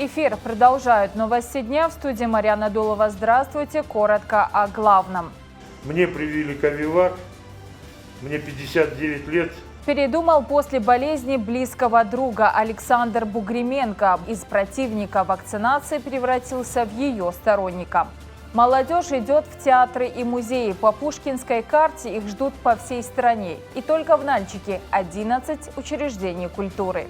Эфир продолжают новости дня. В студии Марьяна Дулова. Здравствуйте. Коротко о главном. Мне привили Ковивак. Мне 59 лет. Передумал после болезни близкого друга. Александр Бугременко из противника вакцинации превратился в ее сторонника. Молодежь идет в театры и музеи. По Пушкинской карте их ждут по всей стране. И только в Нальчике 11 учреждений культуры.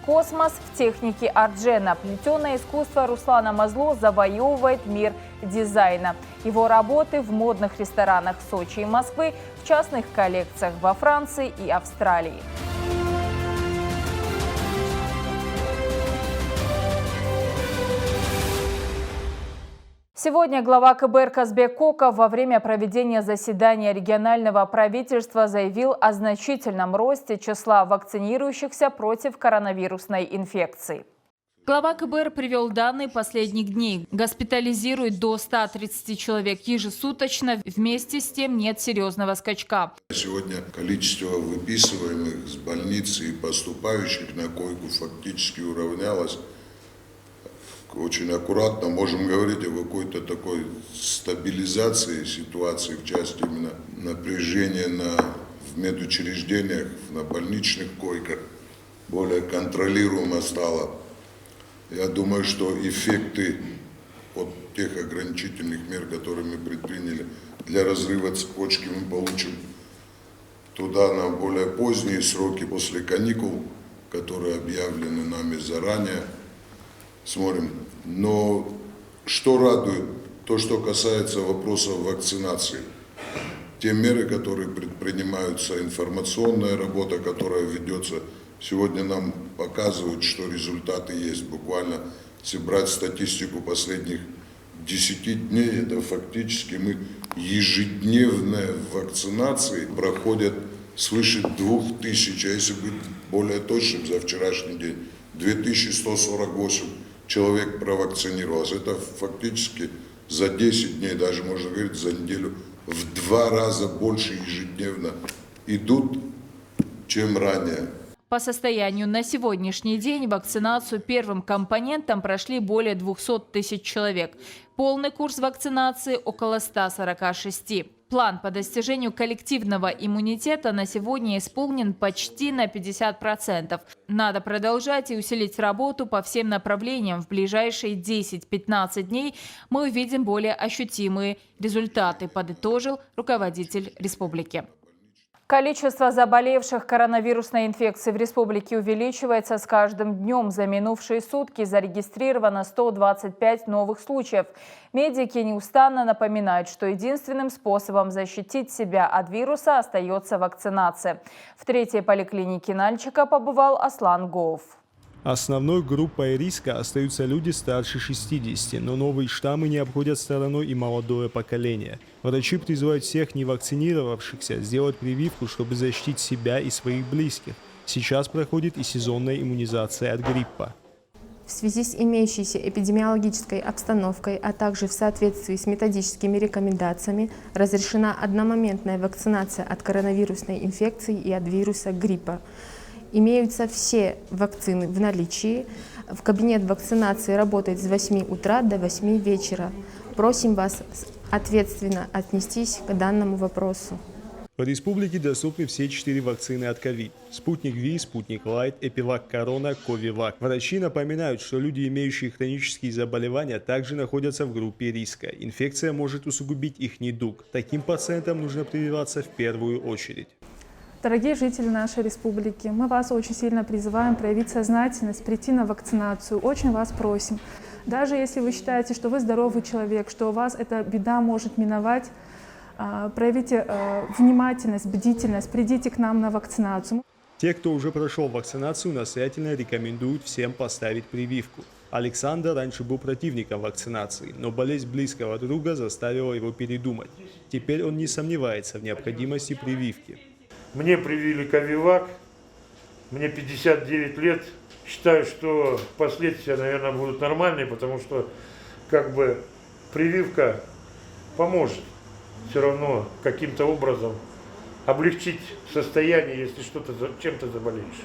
Космос в технике Арджена. Плетеное искусство Руслана Мазло завоевывает мир дизайна. Его работы в модных ресторанах Сочи и Москвы, в частных коллекциях во Франции и Австралии. Сегодня глава КБР Казбек Коков во время проведения заседания регионального правительства заявил о значительном росте числа вакцинирующихся против коронавирусной инфекции. Глава КБР привел данные последних дней. Госпитализирует до 130 человек ежесуточно. Вместе с тем нет серьезного скачка. Сегодня количество выписываемых с больницы и поступающих на койку фактически уравнялось. Очень аккуратно можем говорить о какой-то такой стабилизации ситуации в части именно напряжения в медучреждениях, на больничных койках. Более контролируемо стало. Я думаю, что эффекты от тех ограничительных мер, которые мы предприняли для разрыва цепочки, мы получим туда на более поздние сроки после каникул, которые объявлены нами заранее. Смотрим. Но что радует, то, что касается вопросов вакцинации. Те меры, которые предпринимаются, информационная работа, которая ведется, сегодня нам показывают, что результаты есть. Буквально, если брать статистику последних 10 дней, это фактически мы ежедневные вакцинации проходят свыше 2000, а если быть более точным, за вчерашний день 2148 человек провакцинировалось. Это фактически за 10 дней, даже можно говорить за неделю, в 2 раза больше ежедневно идут, чем ранее. По состоянию на сегодняшний день вакцинацию первым компонентом прошли более 200 тысяч человек. Полный курс вакцинации около 146. План по достижению коллективного иммунитета на сегодня исполнен почти на 50%. Надо продолжать и усилить работу по всем направлениям. В ближайшие 10-15 дней мы увидим более ощутимые результаты, подытожил руководитель республики. Количество заболевших коронавирусной инфекцией в республике увеличивается с каждым днем. За минувшие сутки зарегистрировано 125 новых случаев. Медики неустанно напоминают, что единственным способом защитить себя от вируса остается вакцинация. В 3-й поликлинике Нальчика побывал Аслан Гоов. Основной группой риска остаются люди старше 60, но новые штаммы не обходят стороной и молодое поколение. Врачи призывают всех невакцинировавшихся сделать прививку, чтобы защитить себя и своих близких. Сейчас проходит и сезонная иммунизация от гриппа. В связи с имеющейся эпидемиологической обстановкой, а также в соответствии с методическими рекомендациями, разрешена одномоментная вакцинация от коронавирусной инфекции и от вируса гриппа. Имеются все вакцины в наличии. В кабинет вакцинации работает с 8 утра до 8 вечера. Просим вас ответственно отнестись к данному вопросу. В республике доступны все 4 вакцины от ковид. Спутник Ви, Спутник Лайт, Эпивак Корона, Ковивак. Врачи напоминают, что люди, имеющие хронические заболевания, также находятся в группе риска. Инфекция может усугубить их недуг. Таким пациентам нужно прививаться в первую очередь. Дорогие жители нашей республики, мы вас очень сильно призываем проявить сознательность, прийти на вакцинацию. Очень вас просим. Даже если вы считаете, что вы здоровый человек, что у вас эта беда может миновать, проявите внимательность, бдительность, придите к нам на вакцинацию. Те, кто уже прошел вакцинацию, настоятельно рекомендуют всем поставить прививку. Александр раньше был противником вакцинации, но болезнь близкого друга заставила его передумать. Теперь он не сомневается в необходимости прививки. Мне привили Ковивак, мне 59 лет. Считаю, что последствия, наверное, будут нормальные, потому что прививка поможет все равно каким-то образом облегчить состояние, если чем-то заболеешь.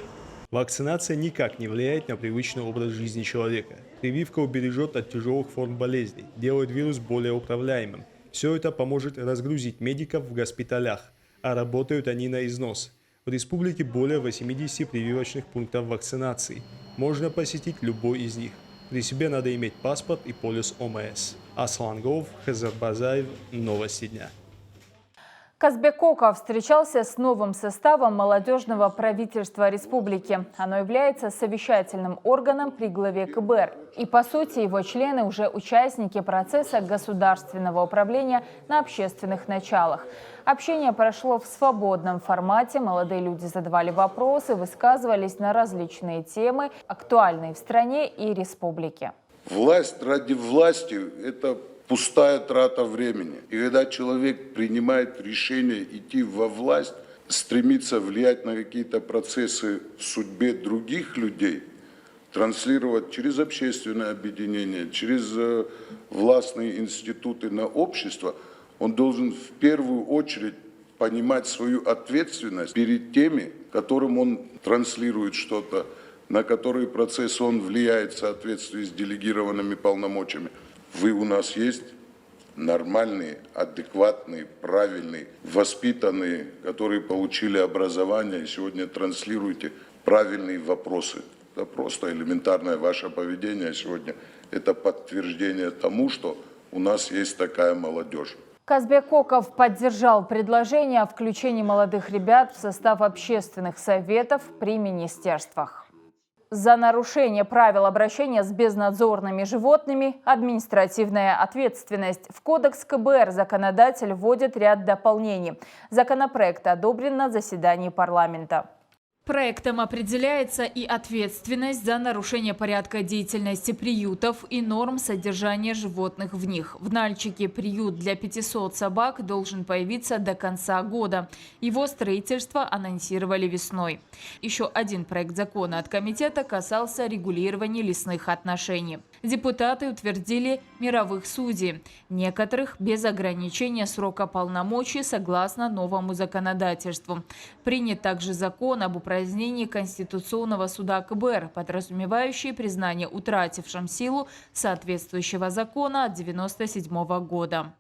Вакцинация никак не влияет на привычный образ жизни человека. Прививка убережет от тяжелых форм болезней, делает вирус более управляемым. Все это поможет разгрузить медиков в госпиталях, а работают они на износ. В республике более 80 прививочных пунктов вакцинации. Можно посетить любой из них. При себе надо иметь паспорт и полис ОМС. Аслан Гов, Хазар Базаев, Новости дня. Казбек Оков встречался с новым составом молодежного правительства республики. Оно является совещательным органом при главе КБР. И, по сути, его члены уже участники процесса государственного управления на общественных началах. Общение прошло в свободном формате. Молодые люди задавали вопросы, высказывались на различные темы, актуальные в стране и республике. Власть ради власти – это пустая трата времени. И когда человек принимает решение идти во власть, стремиться влиять на какие-то процессы в судьбе других людей, транслировать через общественное объединение, через властные институты на общество, он должен в первую очередь понимать свою ответственность перед теми, которым он транслирует что-то, на который процесс он влияет в соответствии с делегированными полномочиями. Вы у нас есть нормальные, адекватные, правильные, воспитанные, которые получили образование и сегодня транслируете правильные вопросы. Это просто элементарное ваше поведение сегодня. Это подтверждение тому, что у нас есть такая молодежь. Казбек Оков поддержал предложение о включении молодых ребят в состав общественных советов при министерствах. За нарушение правил обращения с безнадзорными животными – административная ответственность. В Кодекс КБР законодатель вводит ряд дополнений. Законопроект одобрен на заседании парламента. Проектом определяется и ответственность за нарушение порядка деятельности приютов и норм содержания животных в них. В Нальчике приют для 500 собак должен появиться до конца года. Его строительство анонсировали весной. Еще один проект закона от комитета касался регулирования лесных отношений. Депутаты утвердили мировых судей, некоторых без ограничения срока полномочий согласно новому законодательству. Принят также закон об упразднении Конституционного суда КБР, подразумевающий признание утратившим силу соответствующего закона от 1997 года.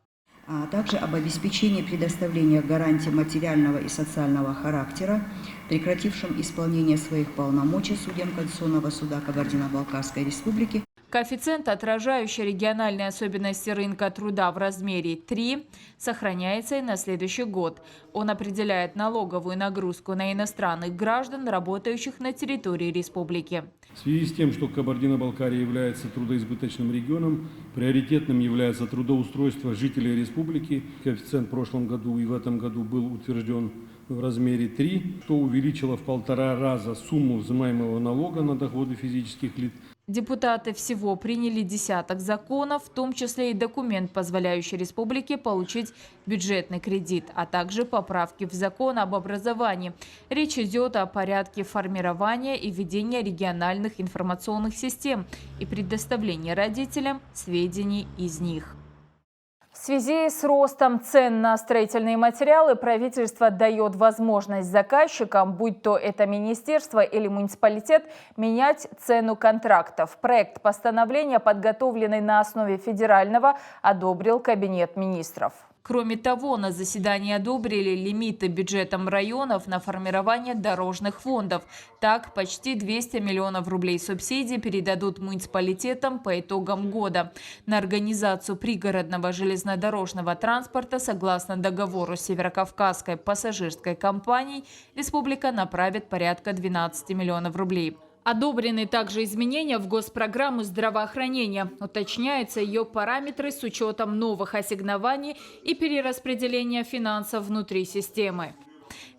А также об обеспечении предоставления гарантий материального и социального характера, прекратившим исполнение своих полномочий судьям Конституционного суда Кабардино-Балкарской республики. Коэффициент, отражающий региональные особенности рынка труда в размере 3, сохраняется и на следующий год. Он определяет налоговую нагрузку на иностранных граждан, работающих на территории республики. В связи с тем, что Кабардино-Балкария является трудоизбыточным регионом, приоритетным является трудоустройство жителей республики. Коэффициент в прошлом году и в этом году был утвержден в размере 3, что увеличило в 1,5 раза сумму взимаемого налога на доходы физических лиц. Депутаты всего приняли десяток законов, в том числе и документ, позволяющий республике получить бюджетный кредит, а также поправки в закон об образовании. Речь идет о порядке формирования и ведения региональных информационных систем и предоставления родителям сведений из них. В связи с ростом цен на строительные материалы правительство дает возможность заказчикам, будь то это министерство или муниципалитет, менять цену контрактов. Проект постановления, подготовленный на основе федерального, одобрил Кабинет министров. Кроме того, на заседании одобрили лимиты бюджетом районов на формирование дорожных фондов. Так, почти 200 миллионов рублей субсидий передадут муниципалитетам по итогам года. На организацию пригородного железнодорожного транспорта, согласно договору с Северокавказской пассажирской компанией, республика направит порядка 12 миллионов рублей. Одобрены также изменения в госпрограмму здравоохранения. Уточняются ее параметры с учетом новых ассигнований и перераспределения финансов внутри системы.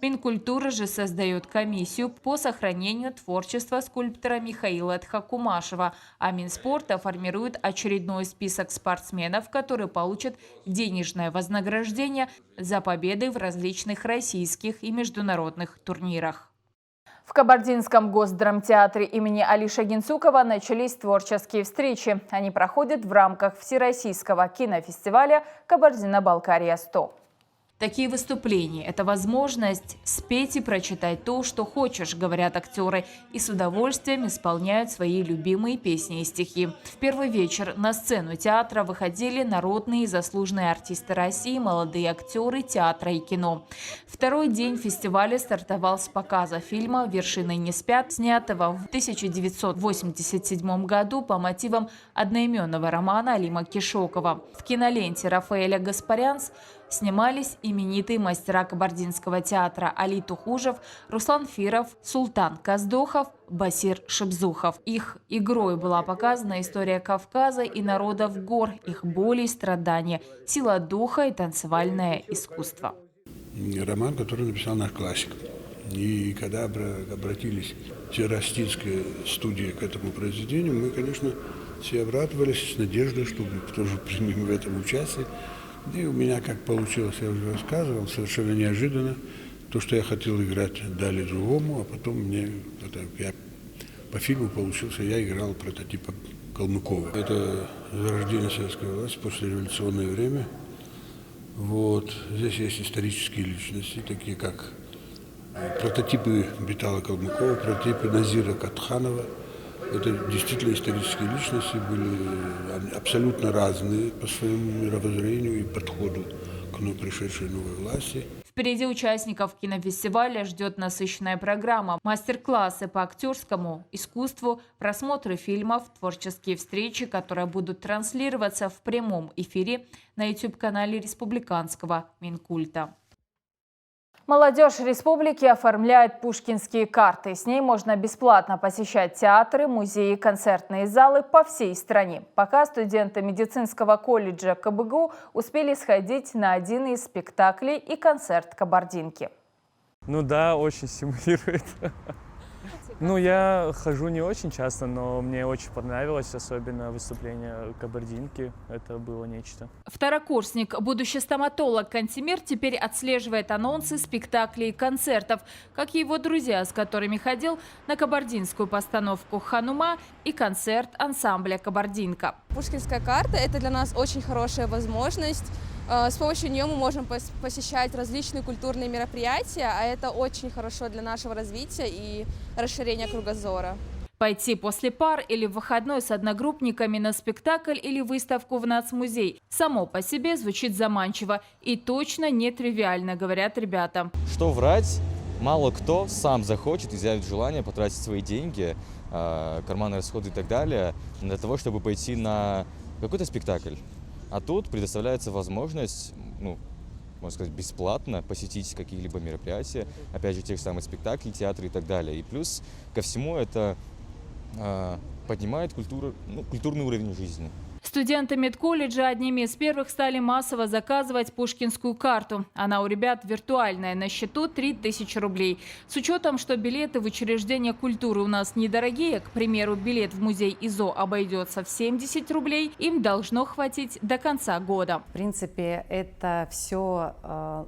Минкультура же создает комиссию по сохранению творчества скульптора Михаила Тхакумашева, а Минспорта формирует очередной список спортсменов, которые получат денежное вознаграждение за победы в различных российских и международных турнирах. В Кабардинском госдрамтеатре имени Али Шагинцукова начались творческие встречи. Они проходят в рамках Всероссийского кинофестиваля «Кабардино-Балкария-100». Такие выступления – это возможность спеть и прочитать то, что хочешь, говорят актеры, и с удовольствием исполняют свои любимые песни и стихи. В первый вечер на сцену театра выходили народные и заслуженные артисты России, молодые актеры театра и кино. Второй день фестиваля стартовал с показа фильма «Вершины не спят», снятого в 1987 году по мотивам одноименного романа Алима Кишокова. В киноленте Рафаэля Гаспарянс снимались именитые мастера кабардинского театра Али Тухужев, Руслан Фиров, Султан Каздохов, Басир Шибзухов. Их игрой была показана история Кавказа и народов гор, их боли и страдания, сила духа и танцевальное искусство. Роман, который написал наш классик. И когда обратились все ростинские студии к этому произведению, мы, конечно, все обрадовались с надеждой, что мы тоже примем в этом участие. И у меня, как получилось, я уже рассказывал, совершенно неожиданно. То, что я хотел играть, дали другому, а потом по фильму получился, я играл прототипа Калмыкова. Это зарождение советской власти, послереволюционное время. Вот. Здесь есть исторические личности, такие как прототипы Битала Калмыкова, прототипы Назира Катханова. Это действительно исторические личности, были абсолютно разные по своему мировоззрению и подходу к пришедшей новой власти. Впереди участников кинофестиваля ждет насыщенная программа, мастер-классы по актерскому искусству, просмотры фильмов, творческие встречи, которые будут транслироваться в прямом эфире на YouTube-канале Республиканского Минкульта. Молодежь республики оформляет пушкинские карты. С ней можно бесплатно посещать театры, музеи, концертные залы по всей стране. Пока студенты медицинского колледжа КБГУ успели сходить на один из спектаклей и концерт кабардинки. Ну да, очень стимулирует. Ну, я хожу не очень часто, но мне очень понравилось, особенно выступление кабардинки. Это было нечто. Второкурсник, будущий стоматолог Кантемир теперь отслеживает анонсы спектаклей и концертов, как и его друзья, с которыми ходил на кабардинскую постановку «Ханума» и концерт ансамбля «Кабардинка». Пушкинская карта – это для нас очень хорошая возможность. С помощью нее мы можем посещать различные культурные мероприятия, а это очень хорошо для нашего развития и расширения кругозора. Пойти после пар или в выходной с одногруппниками на спектакль или выставку в нацмузей само по себе звучит заманчиво и точно нетривиально, говорят ребята. Что врать, мало кто сам захочет, изъявит желание потратить свои деньги, карманные расходы и так далее, для того, чтобы пойти на какой-то спектакль. А тут предоставляется возможность, можно сказать, бесплатно посетить какие-либо мероприятия, опять же, тех самых спектаклей, театры и так далее. И плюс ко всему это поднимает культурный уровень жизни. Студенты медколледжа одними из первых стали массово заказывать пушкинскую карту. Она у ребят виртуальная, на счету 3000 рублей. С учетом, что билеты в учреждения культуры у нас недорогие, к примеру, билет в музей ИЗО обойдется в 70 рублей, им должно хватить до конца года. В принципе, это все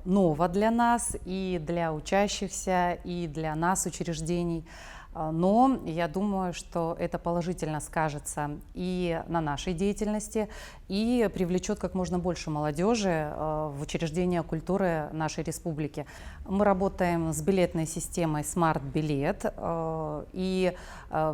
ново для нас, и для учащихся, и для нас, учреждений. Но я думаю, что это положительно скажется и на нашей деятельности, и привлечет как можно больше молодежи в учреждения культуры нашей республики. Мы работаем с билетной системой Smart Билет, и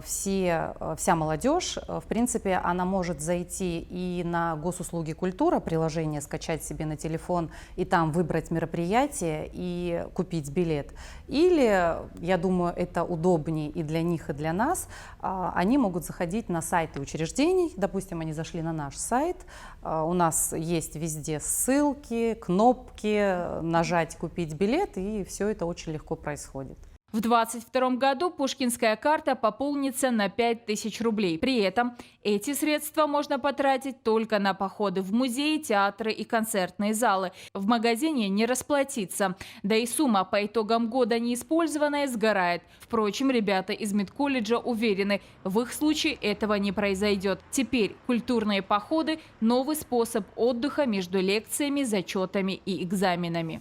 вся молодежь, в принципе, она может зайти и на Госуслуги культура, приложение скачать себе на телефон и там выбрать мероприятие и купить билет. Или, я думаю, это удобнее и для них, и для нас, они могут заходить на сайты учреждений. Допустим, они зашли на наш сайт, у нас есть везде ссылки, кнопки, нажать «Купить билет», и все это очень легко происходит. В 2022 году пушкинская карта пополнится на 5000 рублей. При этом эти средства можно потратить только на походы в музеи, театры и концертные залы. В магазине не расплатиться. Да и сумма по итогам года неиспользованная сгорает. Впрочем, ребята из медколледжа уверены, в их случае этого не произойдет. Теперь культурные походы – новый способ отдыха между лекциями, зачетами и экзаменами.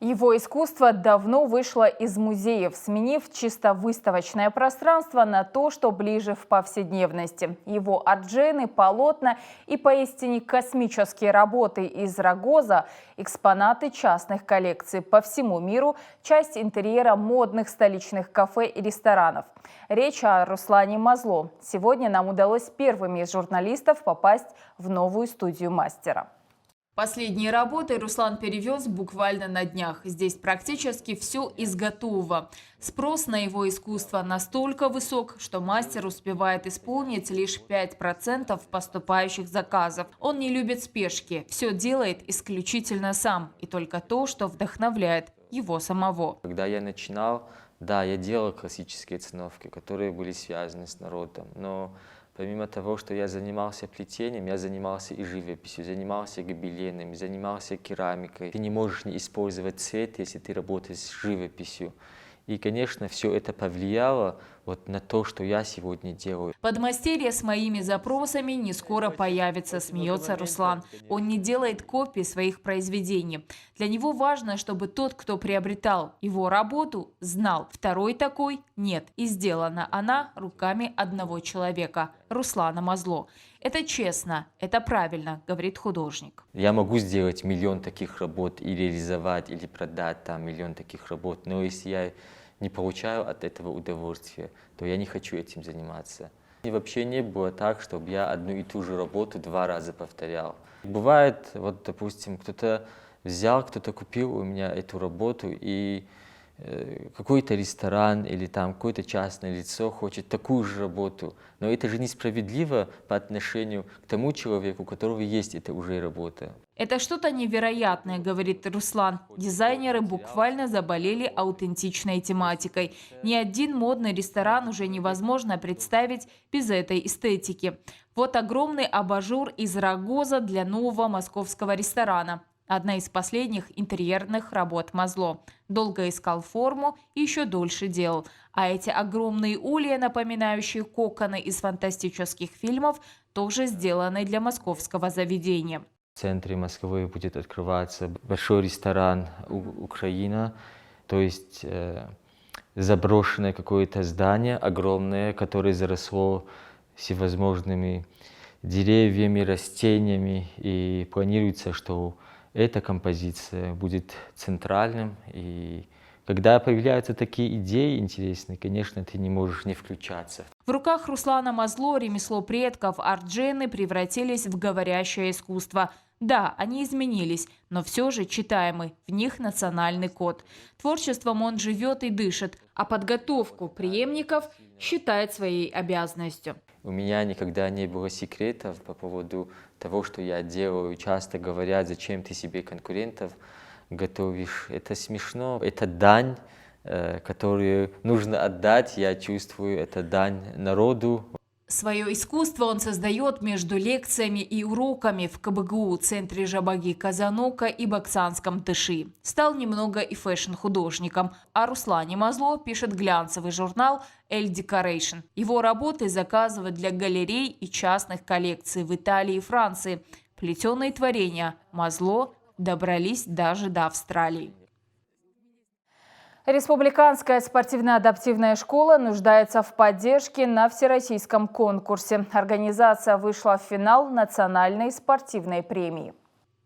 Его искусство давно вышло из музеев, сменив чисто выставочное пространство на то, что ближе в повседневности. Его арт-джейны, полотна и поистине космические работы из Рогоза – экспонаты частных коллекций по всему миру, часть интерьера модных столичных кафе и ресторанов. Речь о Руслане Мазло. Сегодня нам удалось первыми из журналистов попасть в новую студию мастера. Последние работы Руслан перевез буквально на днях. Здесь практически все из готового. Спрос на его искусство настолько высок, что мастер успевает исполнить лишь 5% поступающих заказов. Он не любит спешки, все делает исключительно сам. И только то, что вдохновляет его самого. Когда я начинал, да, я делал классические циновки, которые были связаны с народом. Но помимо того, что я занимался плетением, я занимался и живописью, занимался гобеленами, занимался керамикой. Ты не можешь не использовать цвет, если ты работаешь с живописью. И, конечно, все это повлияло вот на то, что я сегодня делаю. Подмастерье с моими запросами не скоро появится, смеется Руслан. Он не делает копии своих произведений. Для него важно, чтобы тот, кто приобретал его работу, знал. Второй такой нет. И сделана она руками одного человека – Руслана Мазло. Это честно, это правильно, говорит художник. Я могу сделать миллион таких работ и реализовать, или продать там миллион таких работ, но если я не получаю от этого удовольствия, то я не хочу этим заниматься. И вообще не было так, чтобы я одну и ту же работу 2 раза повторял. Бывает, вот, допустим, кто-то взял, кто-то купил у меня эту работу, и какой-то ресторан или там какое-то частное лицо хочет такую же работу. Но это же несправедливо по отношению к тому человеку, у которого есть эта уже работа. Это что-то невероятное, говорит Руслан. Дизайнеры буквально заболели аутентичной тематикой. Ни один модный ресторан уже невозможно представить без этой эстетики. Вот огромный абажур из Рогоза для нового московского ресторана. Одна из последних интерьерных работ Мазло. Долго искал форму и еще дольше делал. А эти огромные улья, напоминающие коконы из фантастических фильмов, тоже сделаны для московского заведения. В центре Москвы будет открываться большой ресторан «Украина», то есть заброшенное какое-то здание огромное, которое заросло всевозможными деревьями, растениями, и планируется, что эта композиция будет центральным. И когда появляются такие идеи интересные, конечно, ты не можешь не включаться. В руках Руслана Мазло ремесло предков, арт-джейны превратились в говорящее искусство. Да, они изменились, но все же читаемы, в них национальный код. Творчеством он живет и дышит, а подготовку преемников считает своей обязанностью. У меня никогда не было секретов по поводу того, что я делаю. Часто говорят, зачем ты себе конкурентов готовишь. Это смешно. Это дань, которую нужно отдать. Я чувствую, это дань народу. Свое искусство он создает между лекциями и уроками в КБГУ, центре Жабаги Казанока и Баксанском Тыши. Стал немного и фэшн-художником. О Руслане Мазло пишет глянцевый журнал «Elle Decoration». Его работы заказывают для галерей и частных коллекций в Италии и Франции. Плетеные творения Мазло добрались даже до Австралии. Республиканская спортивно-адаптивная школа нуждается в поддержке на всероссийском конкурсе. Организация вышла в финал национальной спортивной премии.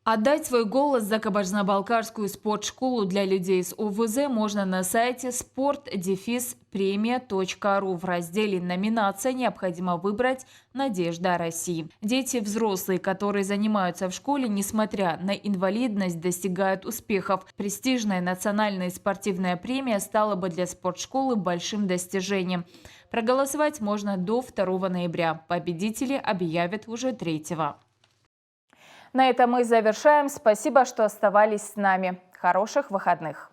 Отдать свой голос за Кабардино-Балкарскую спортшколу для людей с ОВЗ можно на сайте sport-premia.ru. В разделе «Номинация» необходимо выбрать «Надежда России». Дети взрослые, которые занимаются в школе, несмотря на инвалидность, достигают успехов. Престижная национальная спортивная премия стала бы для спортшколы большим достижением. Проголосовать можно до 2 ноября. Победители объявят уже 3-го. На этом мы завершаем. Спасибо, что оставались с нами. Хороших выходных!